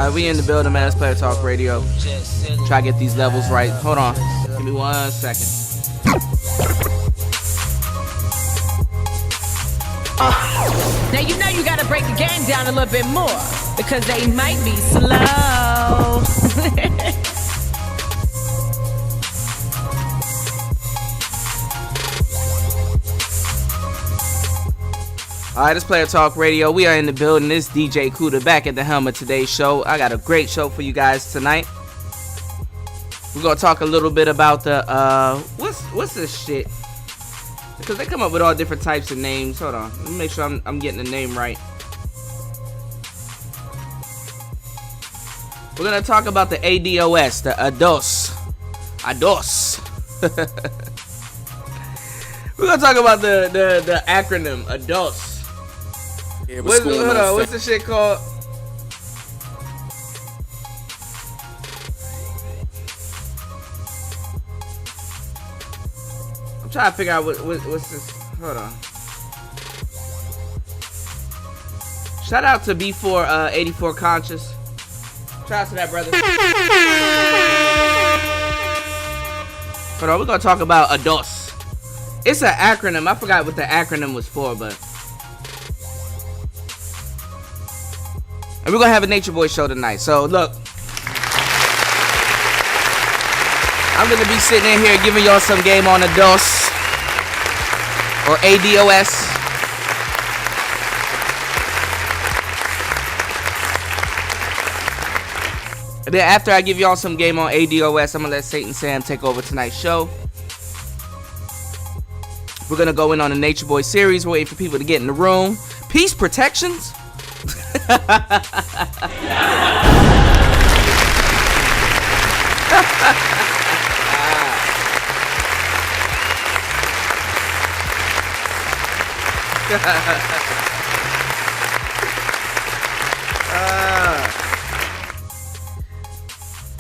Alright, we in the building, man. Let's Player Talk Radio. Try to get these levels right. Hold on. Give me 1 second. Now you know you gotta break the game down a little bit more because they might be slow. Alright, let's Player Talk Radio. We are in the building. This DJ Kuda back at the helm of today's show. I got a great show for you guys tonight. We're gonna talk a little bit about the what's this shit? Because they come up with all different types of names. Hold on, let me make sure I'm getting the name right. We're gonna talk about the ADOS, the ADOS. We're gonna talk about the acronym ADOS. Yeah, hold on, what's the shit called? I'm trying to figure out what's this. Hold on. Shout out to B4 84 Conscious. Shout out to that brother. Hold on, we're gonna talk about ADOS. It's an acronym. I forgot what the acronym was for, but. And we're gonna have a Nature Boy show tonight. So look, I'm gonna be sitting in here giving y'all some game on ADOS or ADOS. And then after I give y'all some game on ADOS, I'm gonna let Satan Sam take over tonight's show. We're gonna go in on the Nature Boy series. We're waiting for people to get in the room. Peace protections.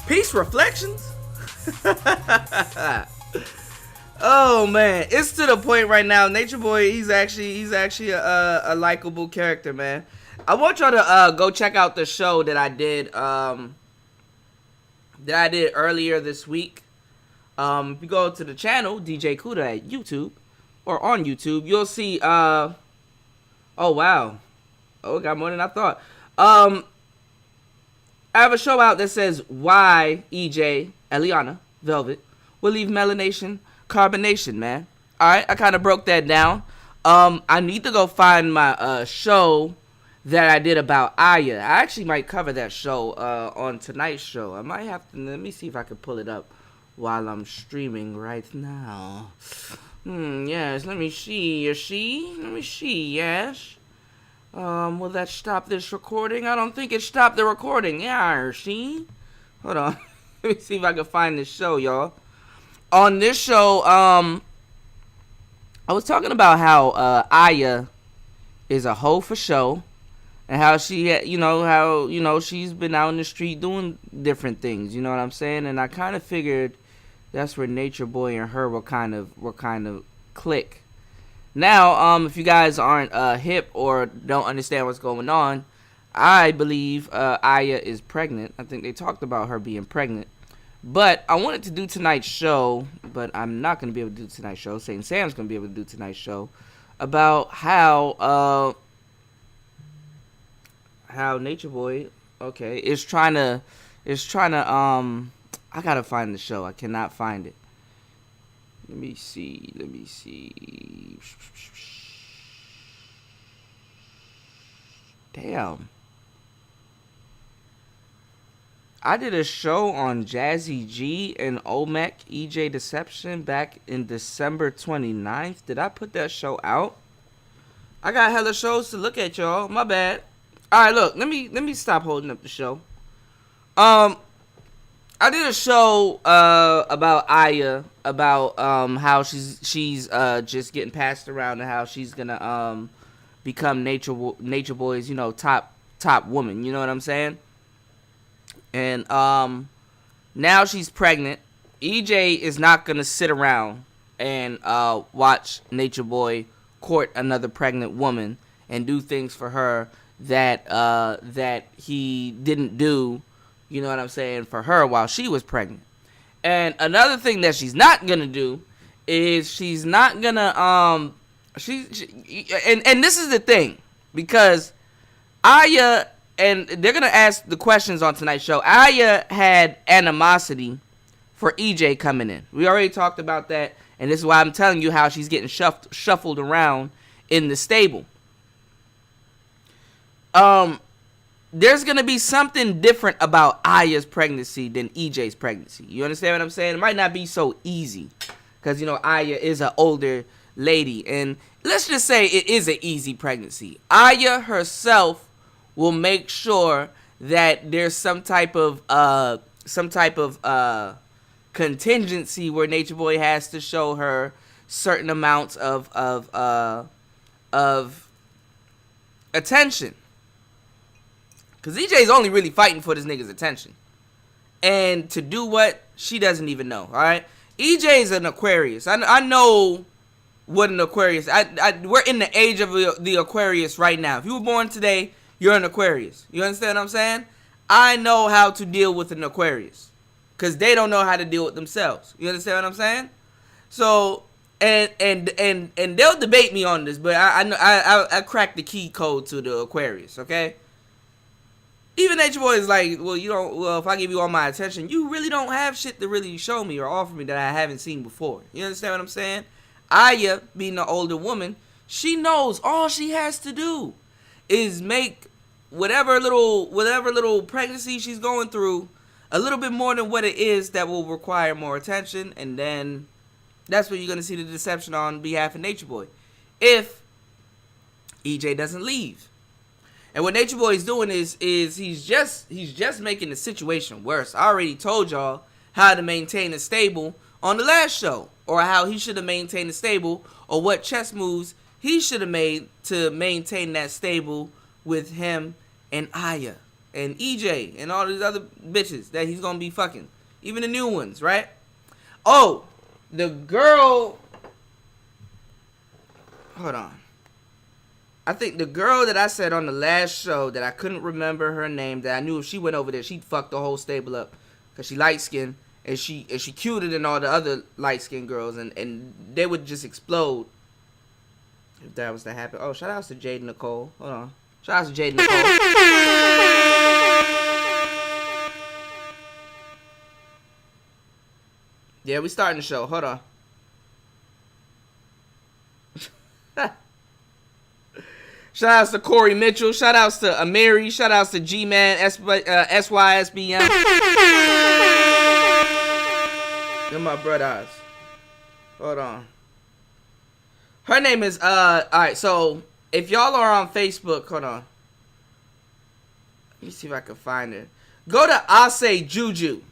Peace reflections. Oh man, it's to the point right now. Nature Boy, he's actually a likable character, man. I want y'all to go check out the show that I did earlier this week. If you go to the channel DJ Kuda at YouTube or on YouTube, you'll see. Oh wow, oh it got more than I thought. I have a show out that says why EJ Eliana Velvet will leave melanation carbonation, man. All right, I kind of broke that down. I need to go find my show that I did about Aya. I actually might cover that show on tonight's show. I might have to, let me see if I can pull it up while I'm streaming right now. Yes, let me see, yes. Will that stop this recording? I don't think it stopped the recording. Yeah, see? Hold on. Let me see if I can find this show, y'all. On this show, I was talking about how Aya is a hoe for show. And how she, she's been out in the street doing different things, you know what I'm saying? And I kind of figured that's where Nature Boy and her will kind of click. Now, if you guys aren't hip or don't understand what's going on, I believe Aya is pregnant. I think they talked about her being pregnant. But I wanted to do tonight's show, but I'm not going to be able to do tonight's show. Satan Sam's going to be able to do tonight's show about how Nature Boy, okay, is trying to, I gotta find the show. I cannot find it. Let me see. Damn. I did a show on Jazzy G and Olmec EJ Deception back in December 29th. Did I put that show out? I got hella shows to look at, y'all. My bad. Alright, look, let me stop holding up the show. I did a show about Aya, about how she's just getting passed around and how she's gonna become Nature Boy's, top woman, you know what I'm saying? And now she's pregnant. EJ is not gonna sit around and watch Nature Boy court another pregnant woman and do things for her that he didn't do, you know what I'm saying, for her while she was pregnant. And another thing that she's not gonna do is she's not gonna and this is the thing, because Aya, and they're gonna ask the questions on tonight's show. Aya had animosity for EJ coming in. We already talked about that, and this is why I'm telling you how she's getting shuffled around in the stable. There's gonna be something different about Aya's pregnancy than EJ's pregnancy. You understand what I'm saying? It might not be so easy, because you know Aya is an older lady, and let's just say it is an easy pregnancy. Aya herself will make sure that there's some type of contingency where Nature Boy has to show her certain amounts of attention. Because EJ's only really fighting for this nigga's attention. And to do what? She doesn't even know, alright? EJ's an Aquarius. I know what an Aquarius... we're in the age of the Aquarius right now. If you were born today, you're an Aquarius. You understand what I'm saying? I know how to deal with an Aquarius. Because they don't know how to deal with themselves. You understand what I'm saying? So... And they'll debate me on this, but I cracked the key code to the Aquarius, okay? Even Nature Boy is like, well, if I give you all my attention, you really don't have shit to really show me or offer me that I haven't seen before. You understand what I'm saying? Aya, being the older woman, she knows all she has to do is make whatever little pregnancy she's going through a little bit more than what it is that will require more attention, and then that's where you're going to see the deception on behalf of Nature Boy. If EJ doesn't leave. And what Nature Boy is doing is he's just making the situation worse. I already told y'all how to maintain a stable on the last show, or how he should have maintained a stable, or what chess moves he should have made to maintain that stable with him and Aya and EJ and all these other bitches that he's gonna be fucking, even the new ones, right? Oh, the girl. Hold on. I think the girl that I said on the last show that I couldn't remember her name, that I knew if she went over there, she'd fuck the whole stable up. Because she light-skinned, and she cuter than all the other light-skinned girls, and they would just explode if that was to happen. Oh, shout out to Jade Nicole. Hold on. Shout out to Jade Nicole. Yeah, we starting the show. Hold on. Shout outs to Corey Mitchell. Shout outs to Amiri. Shout outs to G-Man, SYSBM. They're my brothers. Hold on. Her name is, alright, so, if y'all are on Facebook, hold on. Let me see if I can find her. Go to Ase Juju.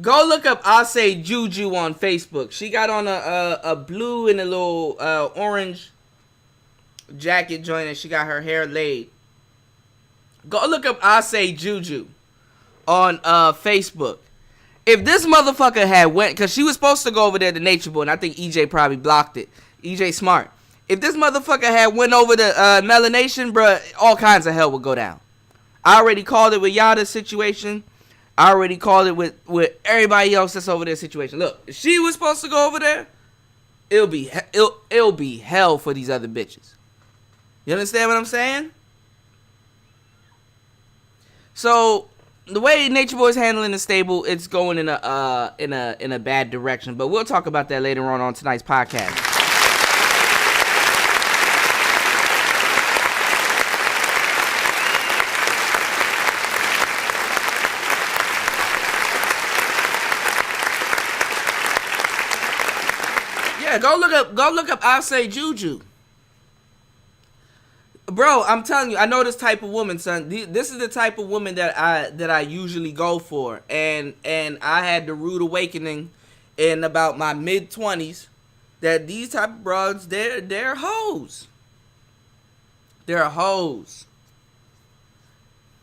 Go look up Ase Juju on Facebook. She got on a blue and a little orange jacket joint, and she got her hair laid. Go look up Ase Juju on Facebook. If this motherfucker had went, because she was supposed to go over there to Nature Boy, and I think EJ probably blocked it. EJ smart. If this motherfucker had went over to Melanation, bruh, all kinds of hell would go down. I already called it with Yada's situation. I already called it with everybody else that's over their situation. Look, if she was supposed to go over there, it'll be hell for these other bitches. You understand what I'm saying? So the way Nature Boy's handling the stable, it's going in a bad direction. But we'll talk about that later on tonight's podcast. Yeah, go look up Ase Juju. Bro, I'm telling you, I know this type of woman, son. This is the type of woman that I usually go for, and I had the rude awakening in about my mid-20s that these type of broads, they're hoes. They're hoes.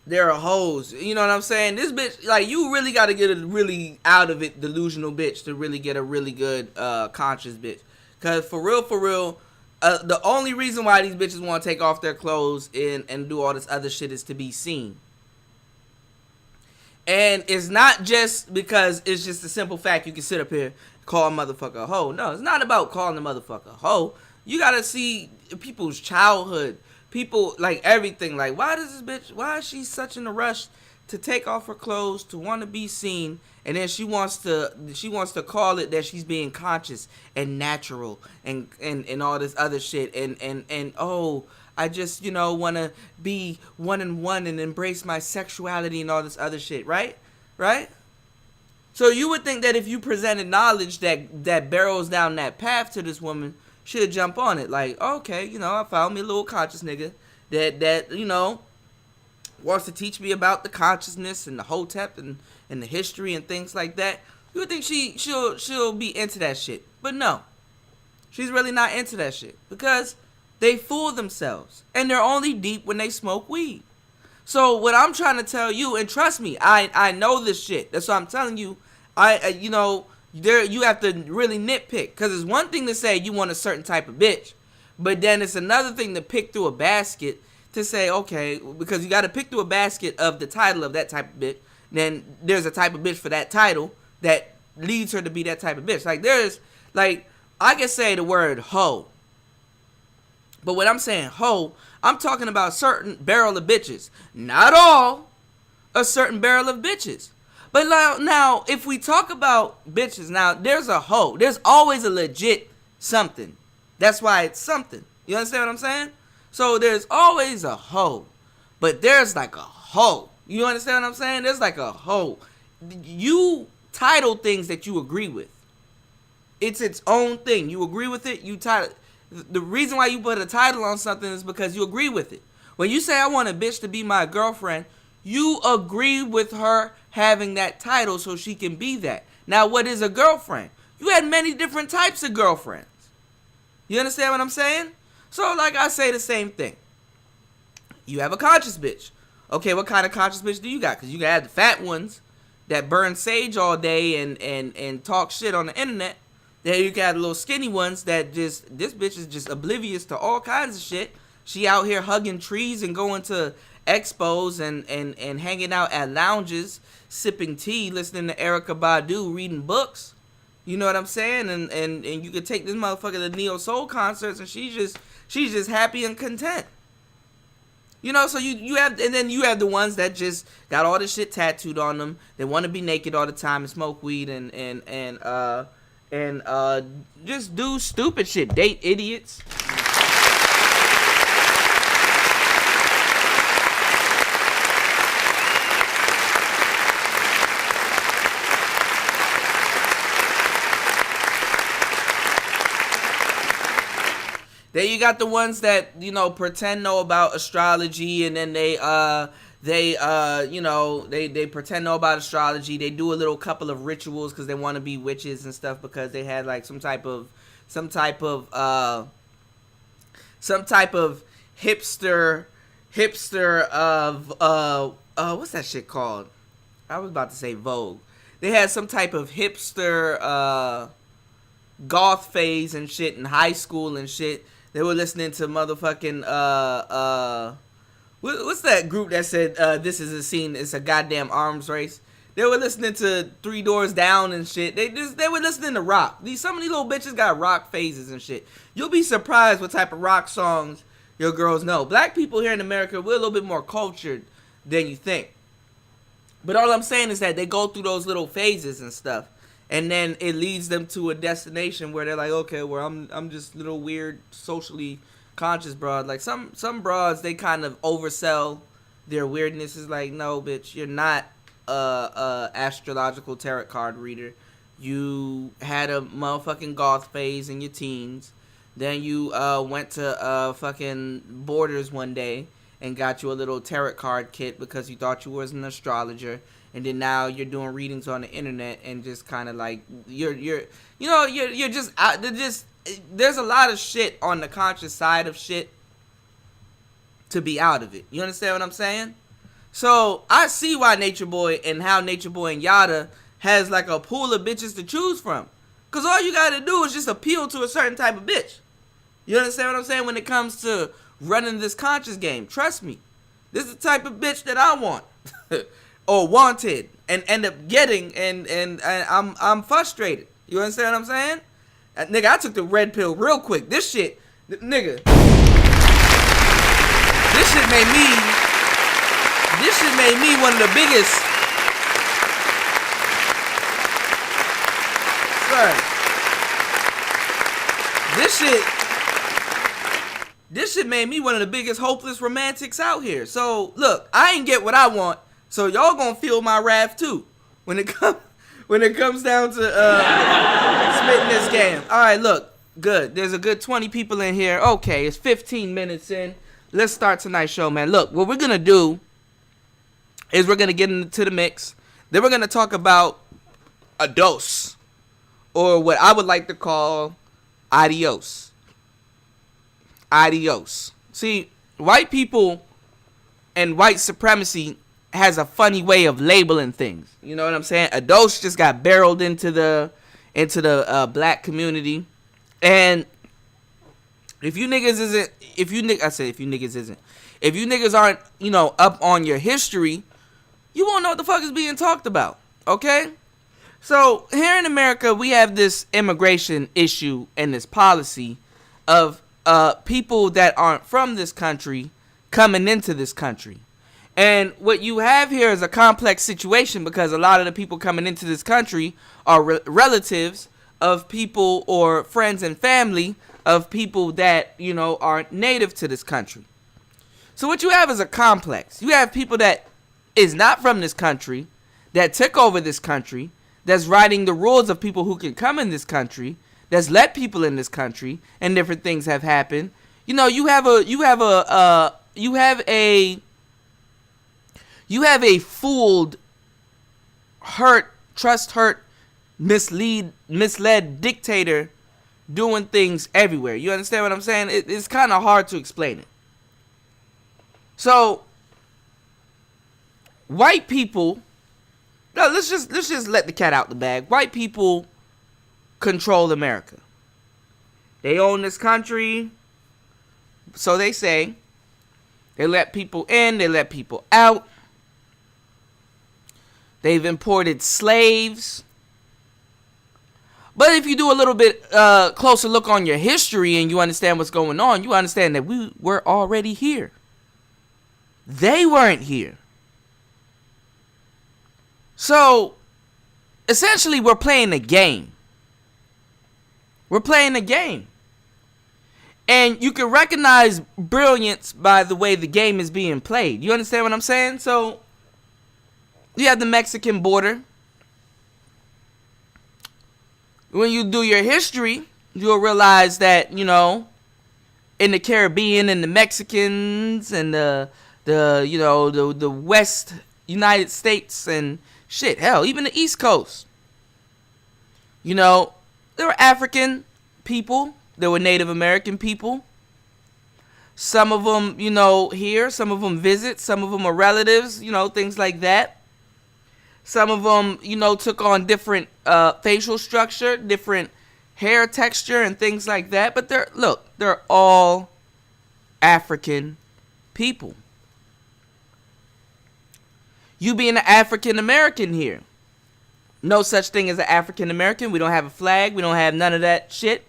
They're hoes. You know what I'm saying? This bitch, like, you really got to get a really out of it delusional bitch to really get a really good conscious bitch. Cause for real, The only reason why these bitches want to take off their clothes and do all this other shit is to be seen. And it's not just because it's just a simple fact you can sit up here call a motherfucker a hoe. No, it's not about calling a motherfucker a hoe. You gotta see people's childhood, people, like, everything. Like, why is she such in a rush to take off her clothes, to want to be seen, and then she wants to call it that she's being conscious and natural and all this other shit and oh, I just, want to be one and embrace my sexuality and all this other shit, right? Right? So you would think that if you presented knowledge that barrels down that path to this woman, she'll jump on it. Like, okay, I found me a little conscious nigga that wants to teach me about the consciousness and the hotep and the history and things like that. You would think she'll be into that shit. But no. She's really not into that shit. Because they fool themselves. And they're only deep when they smoke weed. So what I'm trying to tell you, and trust me, I know this shit. That's what I'm telling you. You have to really nitpick. Because it's one thing to say you want a certain type of bitch. But then it's another thing to pick through a basket to say, okay, because you got to pick through a basket of the title of that type of bitch. Then there's a type of bitch for that title that leads her to be that type of bitch. I can say the word hoe. But when I'm saying hoe, I'm talking about a certain barrel of bitches. Not all. A certain barrel of bitches. But now, if we talk about bitches, now, there's a hoe. There's always a legit something. That's why it's something. You understand what I'm saying? So there's always a hoe. But there's like a hoe. You understand what I'm saying? There's like a hoe. You title things that you agree with. It's its own thing. You agree with it, you title. The reason why you put a title on something is because you agree with it. When you say I want a bitch to be my girlfriend, you agree with her having that title so she can be that. Now, what is a girlfriend? You had many different types of girlfriends. You understand what I'm saying? So, like I say the same thing. You have a conscious bitch. Okay, what kind of conscious bitch do you got? Because you got the fat ones that burn sage all day and talk shit on the internet. Then you got the little skinny ones that this bitch is just oblivious to all kinds of shit. She out here hugging trees and going to expos and hanging out at lounges, sipping tea, listening to Erykah Badu, reading books. You know what I'm saying? And you could take this motherfucker to neo soul concerts and she's just happy and content. So you have, and then you have the ones that just got all this shit tattooed on them. They want to be naked all the time and smoke weed and just do stupid shit, date idiots. Then you got the ones that, pretend know about astrology, and then they pretend know about astrology. They do a little couple of rituals because they want to be witches and stuff because they had like some type of hipster of what's that shit called? I was about to say Vogue. They had some type of hipster goth phase and shit in high school and shit. They were listening to motherfucking what's that group that said this is a scene, it's a goddamn arms race? They were listening to Three Doors Down and shit. They were listening to rock. Some of these little bitches got rock phases and shit. You'll be surprised what type of rock songs your girls know. Black people here in America, we're a little bit more cultured than you think. But all I'm saying is that they go through those little phases and stuff. And then it leads them to a destination where they're like, okay, well, I'm just little weird, socially conscious broad. Like some broads, they kind of oversell their weirdness. Is like, no, bitch, you're not a astrological tarot card reader. You had a motherfucking goth phase in your teens. Then you went to fucking Borders one day and got you a little tarot card kit because you thought you was an astrologer. And then now you're doing readings on the internet and just kind of like you're just out. There's a lot of shit on the conscious side of shit to be out of it. You understand what I'm saying? So I see why Nature Boy and how Nature Boy and Yada has like a pool of bitches to choose from. Cause all you gotta do is just appeal to a certain type of bitch. You understand what I'm saying? When it comes to running this conscious game, trust me, this is the type of bitch that I want or wanted and end up getting, and I'm frustrated. You understand what I'm saying? Nigga, I took the red pill real quick. This shit, nigga, this shit made me one of the biggest. Sorry. This shit made me one of the biggest hopeless romantics out here. So look, I ain't get what I want, so y'all gonna feel my wrath too when it comes down to spitting this game. All right, look, good. There's a good 20 people in here. Okay, it's 15 minutes in. Let's start tonight's show, man. Look, what we're gonna do is we're gonna get into the mix. Then we're gonna talk about a dose, or what I would like to call adios. Adios. See, white people and white supremacy has a funny way of labeling things. You know what I'm saying? A dose just got barreled into the black community, and if you niggas aren't, you know, up on your history, you won't know what the fuck is being talked about. Okay? So here in America, we have this immigration issue and this policy of people that aren't from this country coming into this country. And what you have here is a complex situation, because a lot of the people coming into this country are relatives of people or friends and family of people that, you know, are native to this country. So what you have is a complex. You have people that is not from this country, that took over this country, that's writing the rules of people who can come in this country, that's let people in this country, and different things have happened. You know, you have a fooled, hurt, misled dictator doing things everywhere. You understand what I'm saying? It's kind of hard to explain it. So, white people, no, let's just let the cat out the bag. White people control America. They own this country, so they say. They let people in, they let people out. They've imported slaves. But if you do a little bit closer look on your history and you understand what's going on, you understand that we were already here. They weren't here. So, essentially, we're playing a game. We're playing a game. And you can recognize brilliance by the way the game is being played. You understand what I'm saying? So, you have the Mexican border. When you do your history, you'll realize that, you know, in the Caribbean and the Mexicans and the West United States and shit, hell, even the East Coast. You know, there were African people, there were Native American people. Some of them, you know, here, some of them visit, some of them are relatives, you know, things like that. Some of them, you know, took on different facial structure, different hair texture and things like that. But they're all African people. You being an African American here. No such thing as an African American. We don't have a flag. We don't have none of that shit.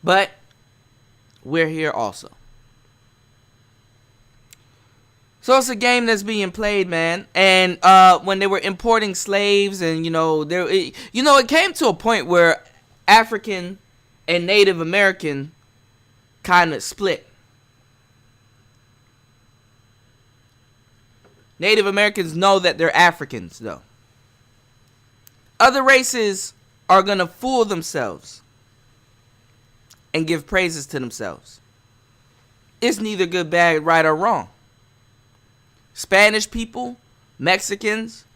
But we're here also. So it's a game that's being played, man. And when they were importing slaves, and it came to a point where African and Native American kind of split. Native Americans know that they're Africans, though. Other races are going to fool themselves and give praises to themselves. It's neither good, bad, right, or wrong. Spanish people, Mexicans,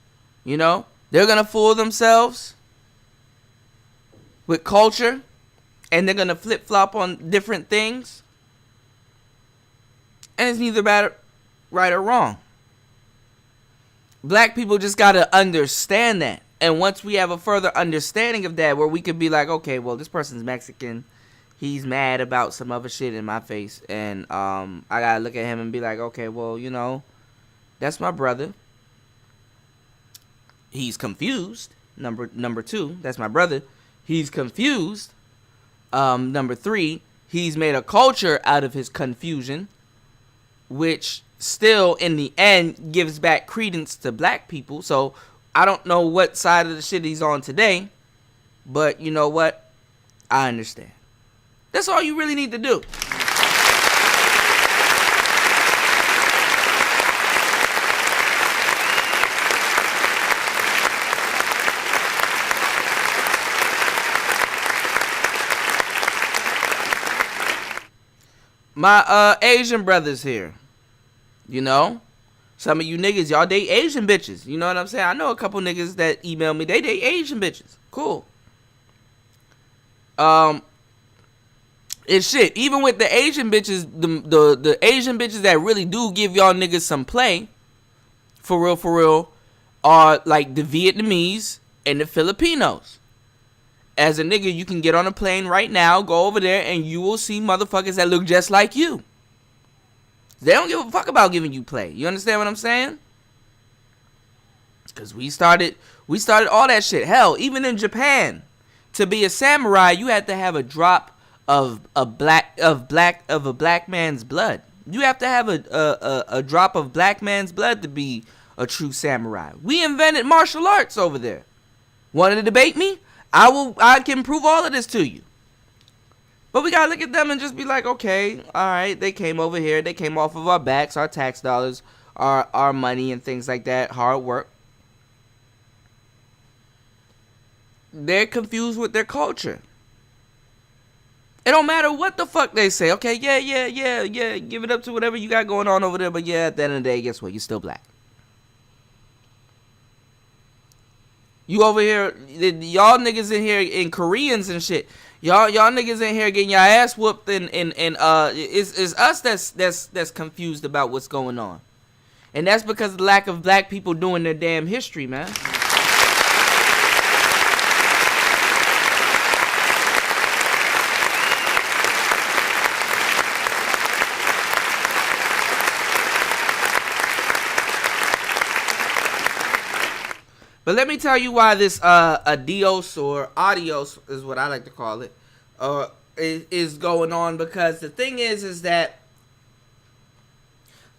you know, they're going to fool themselves with culture, and they're going to flip-flop on different things. And it's neither bad, right, or wrong. Black people just got to understand that. And once we have a further understanding of that, where we could be like, okay, well, this person's Mexican, he's mad about some other shit in my face, and I gotta look at him and be like, okay, well, you know, that's my brother. He's confused. Number two, that's my brother. He's confused. Number three, he's made a culture out of his confusion, which still in the end gives back credence to black people. So I don't know what side of the shit he's on today, but you know what? I understand. That's all you really need to do. My Asian brothers here, you know, some of you niggas, y'all date Asian bitches. You know what I'm saying? I know a couple niggas that email me, they date Asian bitches. Cool. It's shit. Even with the Asian bitches, the Asian bitches that really do give y'all niggas some play, for real, are like the Vietnamese and the Filipinos. As a nigga, you can get on a plane right now, go over there, and you will see motherfuckers that look just like you. They don't give a fuck about giving you play. You understand what I'm saying? Because we started all that shit. Hell, even in Japan, to be a samurai, you had to have a drop of a black man's blood. You have to have a drop of black man's blood to be a true samurai. We invented martial arts over there. Want to debate me? I can prove all of this to you. But we gotta look at them and just be like, okay, alright, they came over here, they came off of our backs, our tax dollars, our money and things like that, hard work. They're confused with their culture. It don't matter what the fuck they say. Okay, yeah, give it up to whatever you got going on over there, but yeah, at the end of the day, guess what? You're still black. You over here, y'all niggas in here, in Koreans and shit. Y'all niggas in here getting your ass whooped, and it's us that's confused about what's going on, and that's because of the lack of black people doing their damn history, man. But let me tell you why this adios or adios is what I like to call it is going on, because the thing is that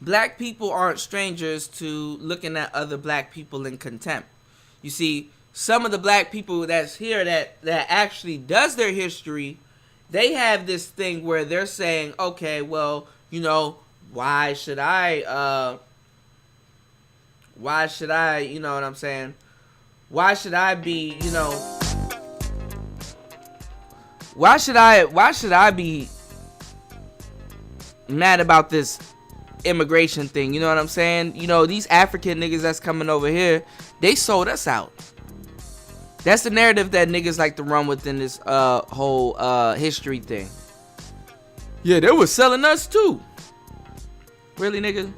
black people aren't strangers to looking at other black people in contempt. You see, some of the black people that's here that actually does their history, they have this thing where they're saying, okay, well, you know, why should I, you know what I'm saying? Why should I be, you know, why should I be mad about this immigration thing? You know what I'm saying? You know, these African niggas that's coming over here, they sold us out. That's the narrative that niggas like to run within this whole history thing. Yeah, they were selling us too. Really, nigga?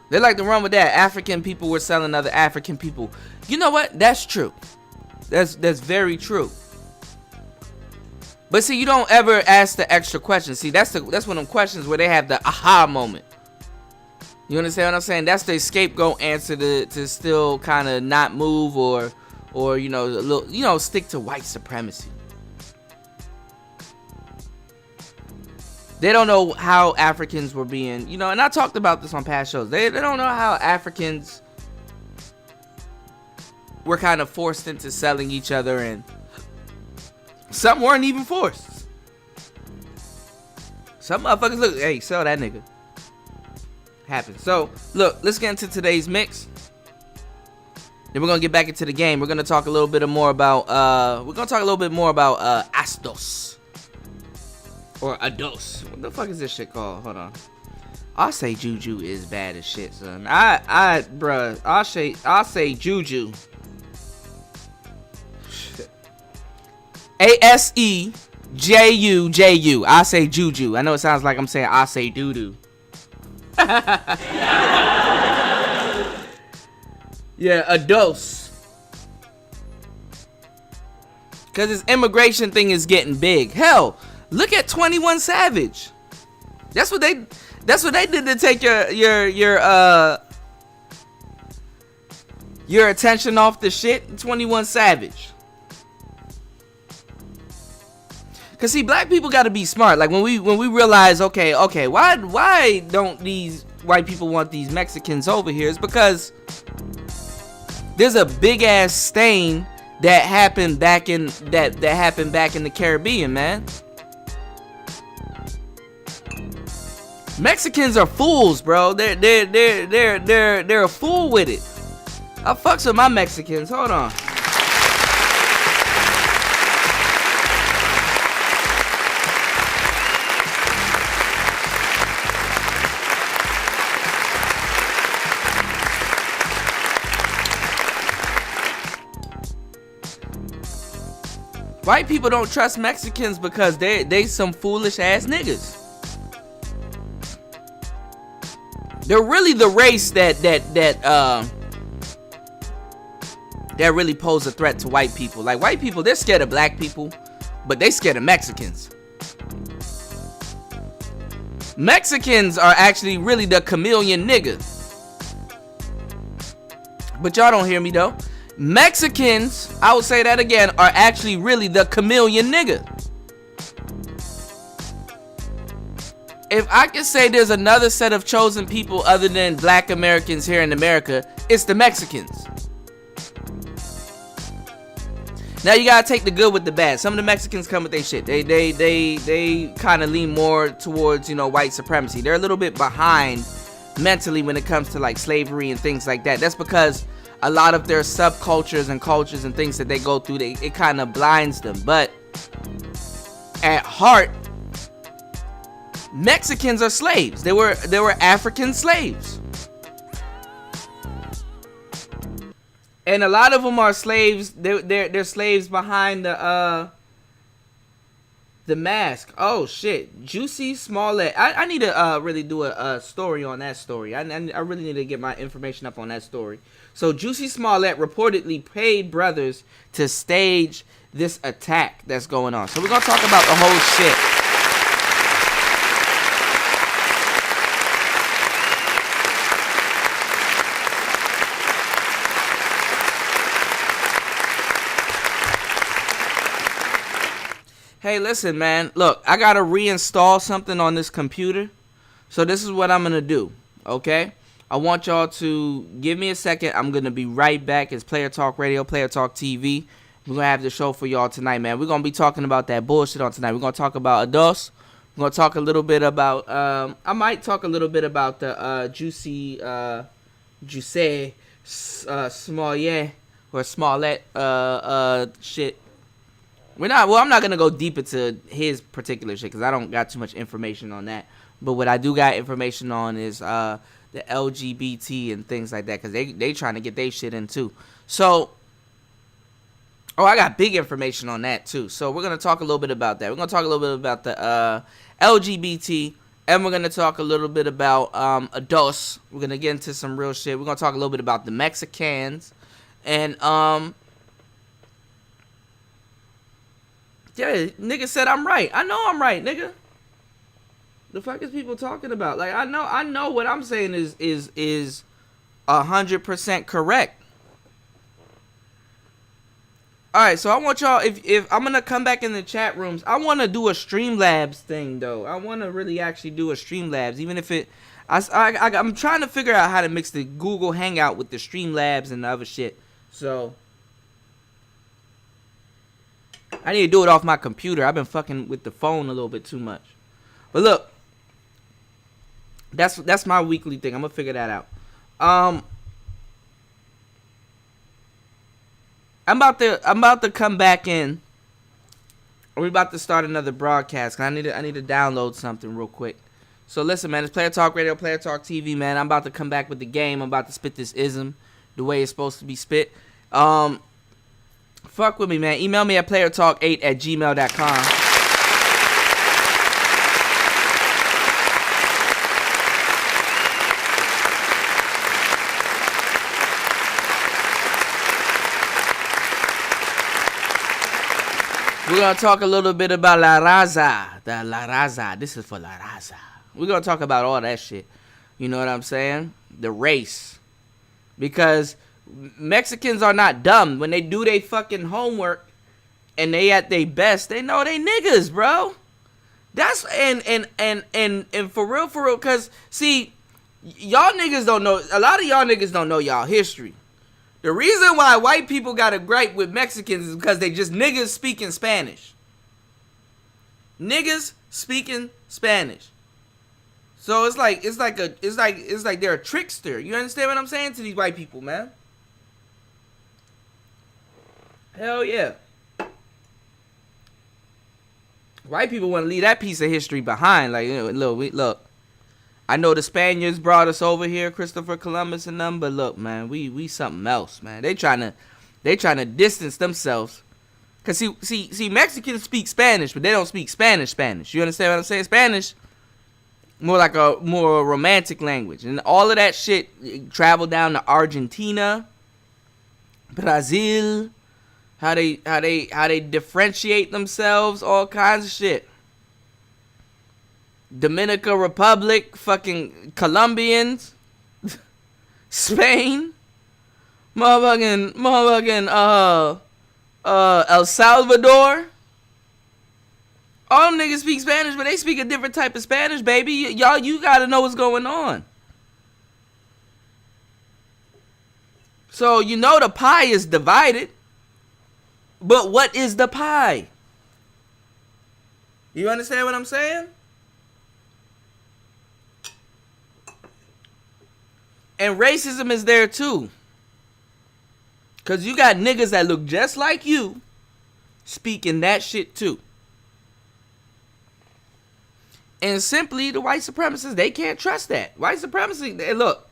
They like to run with that. African people were selling other African people. You know what? That's true. That's very true. But see, you don't ever ask the extra questions. See, that's one of them questions where they have the aha moment. You understand what I'm saying? That's the scapegoat answer to still kind of not move or you know, a little, you know, stick to white supremacy. They don't know how Africans were being, you know, and I talked about this on past shows. They don't know how Africans were kind of forced into selling each other, and some weren't even forced. Some motherfuckers, look, hey, sell that nigga. Happens. So, look, let's get into today's mix. Then we're gonna get back into the game. We're gonna talk a little bit more about Astos. Or Ados. What the fuck is this shit called? Hold on. I'll say Juju is bad as shit, son. Bruh, I'll say Juju. ASEJUJU. I say Juju. I know it sounds like I'm saying I say doo doo. Yeah, Ados. Cause this immigration thing is getting big. Hell, look at 21 Savage. That's what they did to take your attention off the shit. 21 Savage. Cause see, black people gotta be smart. Like when we realize, okay, why don't these white people want these Mexicans over here? It's because there's a big ass stain that happened back in the Caribbean, man. Mexicans are fools, bro. They're a fool with it. I fucks with my Mexicans. Hold on. White people don't trust Mexicans because they some foolish ass niggas. They're really the race that really pose a threat to white people. Like white people, they're scared of black people, but they scared of Mexicans. Mexicans are actually really the chameleon nigga. But y'all don't hear me though. Mexicans, I will say that again, are actually really the chameleon nigga. If I can say there's another set of chosen people other than black Americans here in America, it's the Mexicans. Now you gotta take the good with the bad. Some of the Mexicans come with their shit. They kind of lean more towards, white supremacy. They're a little bit behind mentally when it comes to like slavery and things like that. That's because a lot of their subcultures and cultures and things that they go through, it kind of blinds them. But at heart, Mexicans are slaves. They were African slaves. And a lot of them are slaves. They're slaves behind the mask. Oh shit, Juicy Smollett. I need to really do a story on that story. I really need to get my information up on that story. So Juicy Smollett reportedly paid brothers to stage this attack that's going on. So we're gonna talk about the whole shit. Hey, listen, man. Look, I gotta reinstall something on this computer. So this is what I'm gonna do, okay? I want y'all to give me a second. I'm gonna be right back. It's Player Talk Radio, Player Talk TV. We're gonna have the show for y'all tonight, man. We're gonna be talking about that bullshit on tonight. We're gonna talk about Ados. We're gonna talk a little bit about, I might talk a little bit about the Juicy Smollett or Smollett shit. I'm not gonna go deep into his particular shit because I don't got too much information on that. But what I do got information on is the LGBT and things like that, because they trying to get their shit in too. So, I got big information on that too. So we're gonna talk a little bit about that. We're gonna talk a little bit about the LGBT, and we're gonna talk a little bit about Ados. We're gonna get into some real shit. We're gonna talk a little bit about the Mexicans, and yeah, nigga said I'm right. I know I'm right, nigga. The fuck is people talking about? Like I know what I'm saying is 100% correct. All right, so I want y'all, if I'm gonna come back in the chat rooms, I want to do a Streamlabs thing though. I want to really actually do a Streamlabs, even if I'm trying to figure out how to mix the Google Hangout with the Streamlabs and the other shit. So I need to do it off my computer. I've been fucking with the phone a little bit too much. But look, that's my weekly thing. I'm gonna figure that out. I'm about to come back in. We're about to start another broadcast. I need to download something real quick. So listen, man, it's Player Talk Radio, Player Talk TV, man. I'm about to come back with the game. I'm about to spit this ism the way it's supposed to be spit. Fuck with me, man. Email me at playertalk8@gmail.com. We're gonna talk a little bit about La Raza. The La Raza. This is for La Raza. We're gonna talk about all that shit. You know what I'm saying? The race. Because Mexicans are not dumb. When they do their fucking homework and they at their best, they know they niggas, bro. That's and for real, cause see, y'all niggas don't know, a lot of y'all niggas don't know y'all history. The reason why white people got a gripe with Mexicans is because they just niggas speaking Spanish. Niggas speaking Spanish. So it's like they're a trickster. You understand what I'm saying to these white people, man? Hell yeah. White people want to leave that piece of history behind. Like, you know, look. I know the Spaniards brought us over here, Christopher Columbus and them, but look, man, we something else, man. They trying to distance themselves. Cause see, Mexicans speak Spanish, but they don't speak Spanish. You understand what I'm saying? Spanish, more like a more romantic language, and all of that shit traveled down to Argentina, Brazil. How they differentiate themselves, all kinds of shit. Dominican Republic, fucking Colombians, Spain, motherfucking El Salvador. All them niggas speak Spanish, but they speak a different type of Spanish, baby. Y'all, you gotta know what's going on. So you know the pie is divided. But what is the pie? You understand what I'm saying? And racism is there too. Because you got niggas that look just like you speaking that shit too. And simply the white supremacists, they can't trust that. White supremacy, look.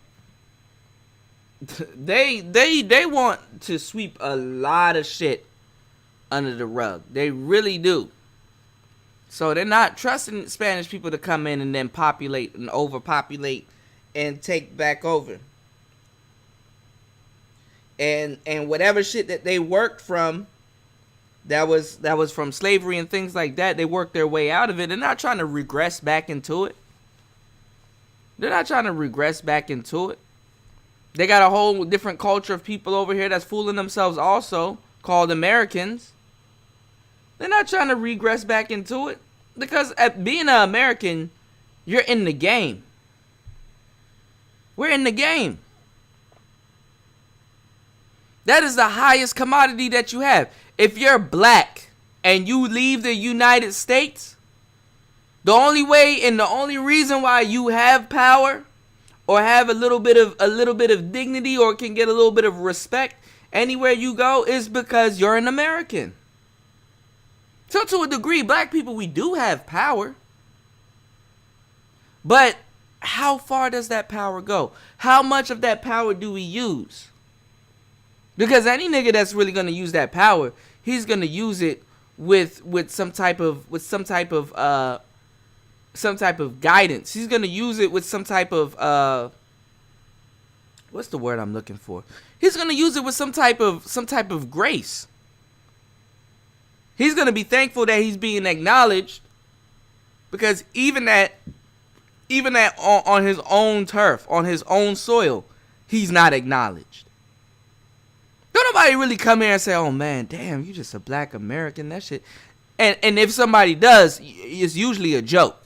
They want to sweep a lot of shit under the rug. They really do. So they're not trusting Spanish people to come in and then populate and overpopulate and take back over. And whatever shit that they worked from, that was from slavery and things like that, they worked their way out of it. They're not trying to regress back into it. They got a whole different culture of people over here that's fooling themselves also, called Americans. They're not trying to regress back into it. Because being an American, you're in the game. We're in the game. That is the highest commodity that you have. If you're black and you leave the United States, the only way and the only reason why you have power or have a little bit of dignity or can get a little bit of respect anywhere you go is because you're an American. So to a degree, black people, we do have power. But how far does that power go? How much of that power do we use? Because any nigga that's really going to use that power, he's going to use it with some type of guidance. He's going to use it with some type of what's the word I'm looking for? He's going to use it with some type of grace. He's going to be thankful that he's being acknowledged, because even that on his own turf, on his own soil, he's not acknowledged. Don't nobody really come here and say, "Oh man, damn, you just a black American," that shit. And if somebody does, it's usually a joke.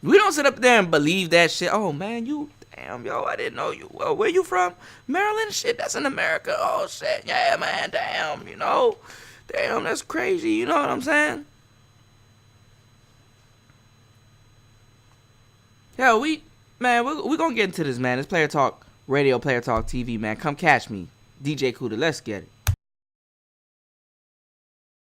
We don't sit up there and believe that shit. "Oh man, damn, yo, I didn't know you. Well, where you from? Maryland? Shit, that's in America. Oh shit, yeah, man, damn, you know. Damn, that's crazy." You know what I'm saying? Yeah, we're going to get into this, man. It's Player Talk Radio, Player Talk TV, man. Come catch me. DJ Kuda, let's get it.